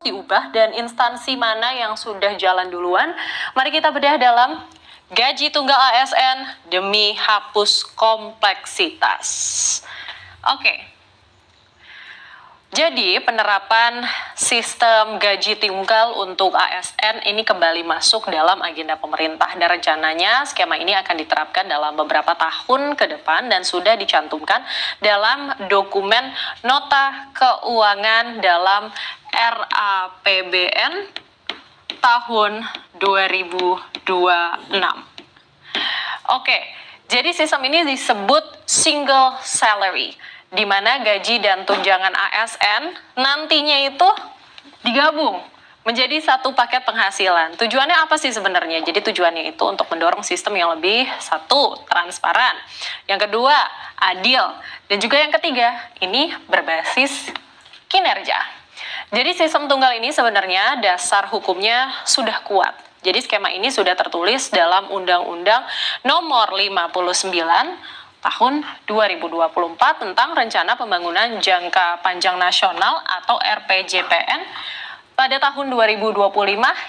diubah dan instansi mana yang sudah jalan duluan? Mari kita bedah dalam gaji tunggal ASN demi hapus kompleksitas. Oke. Jadi penerapan sistem gaji tunggal untuk ASN ini kembali masuk dalam agenda pemerintah dan rencananya skema ini akan diterapkan dalam beberapa tahun ke depan dan sudah dicantumkan dalam dokumen nota keuangan dalam RAPBN tahun 2026. Oke, jadi sistem ini disebut single salary, di mana gaji dan tunjangan ASN nantinya itu digabung menjadi satu paket penghasilan. Tujuannya apa sih sebenarnya? Jadi tujuannya itu untuk mendorong sistem yang lebih satu, transparan. Yang kedua, adil. Dan juga yang ketiga, ini berbasis kinerja. Jadi sistem tunggal ini sebenarnya dasar hukumnya sudah kuat. Jadi skema ini sudah tertulis dalam Undang-Undang Nomor 59 tahun 2024 tentang Rencana Pembangunan Jangka Panjang Nasional atau RPJPN pada tahun 2025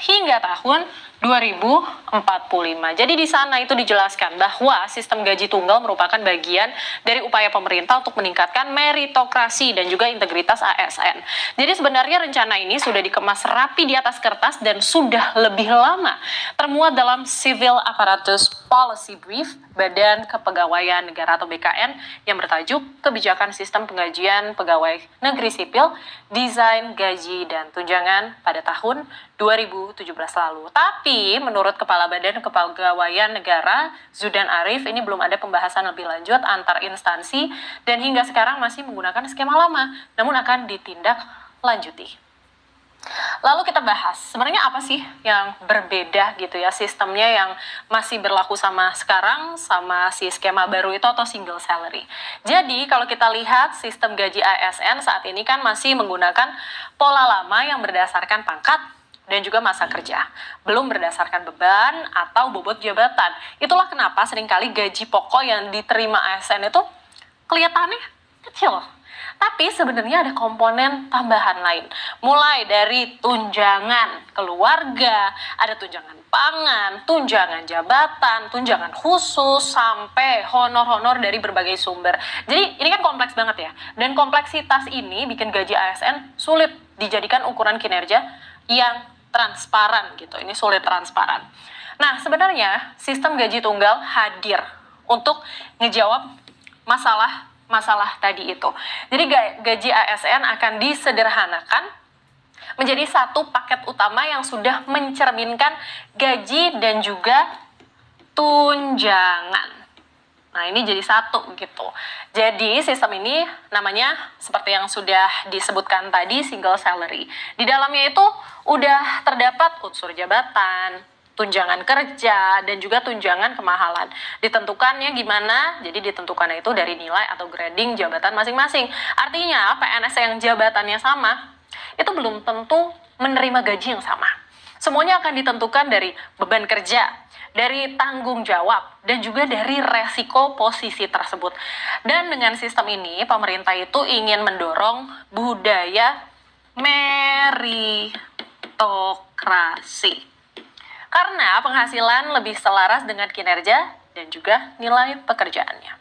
hingga tahun 2045. Jadi di sana itu dijelaskan bahwa sistem gaji tunggal merupakan bagian dari upaya pemerintah untuk meningkatkan meritokrasi dan juga integritas ASN. Jadi sebenarnya rencana ini sudah dikemas rapi di atas kertas dan sudah lebih lama termuat dalam Civil Apparatus Policy Brief Badan Kepegawaian Negara atau BKN yang bertajuk Kebijakan Sistem Penggajian Pegawai Negeri Sipil, Desain Gaji dan Tunjangan pada tahun 2017 lalu. Tapi menurut Kepala Badan Kepegawaian Negara Zudan Arif, ini belum ada pembahasan lebih lanjut antar instansi dan hingga sekarang masih menggunakan skema lama, namun akan ditindak lanjuti. Lalu kita bahas, sebenarnya apa sih yang berbeda gitu ya sistemnya yang masih berlaku sama sekarang sama si skema baru itu atau single salary. Jadi kalau kita lihat sistem gaji ASN saat ini kan masih menggunakan pola lama yang berdasarkan pangkat dan juga masa kerja, belum berdasarkan beban atau bobot jabatan. Itulah kenapa seringkali gaji pokok yang diterima ASN itu kelihatannya kecil. Tapi sebenarnya ada komponen tambahan lain. Mulai dari tunjangan keluarga, ada tunjangan pangan, tunjangan jabatan, tunjangan khusus, sampai honor-honor dari berbagai sumber. Jadi ini kan kompleks banget ya. Dan kompleksitas ini bikin gaji ASN sulit dijadikan ukuran kinerja yang transparan gitu. Ini sulit transparan. Nah, sebenarnya sistem gaji tunggal hadir untuk ngejawab masalah tadi itu. Jadi gaji ASN akan disederhanakan menjadi satu paket utama yang sudah mencerminkan gaji dan juga tunjangan. Nah, ini jadi satu gitu. Jadi sistem ini namanya seperti yang sudah disebutkan tadi single salary. Di dalamnya itu udah terdapat unsur jabatan, tunjangan kerja, dan juga tunjangan kemahalan. Ditentukannya gimana? Jadi ditentukannya itu dari nilai atau grading jabatan masing-masing. Artinya PNS yang jabatannya sama, itu belum tentu menerima gaji yang sama. Semuanya akan ditentukan dari beban kerja, dari tanggung jawab, dan juga dari resiko posisi tersebut. Dan dengan sistem ini, pemerintah itu ingin mendorong budaya meritokrasi. Karena penghasilan lebih selaras dengan kinerja dan juga nilai pekerjaannya.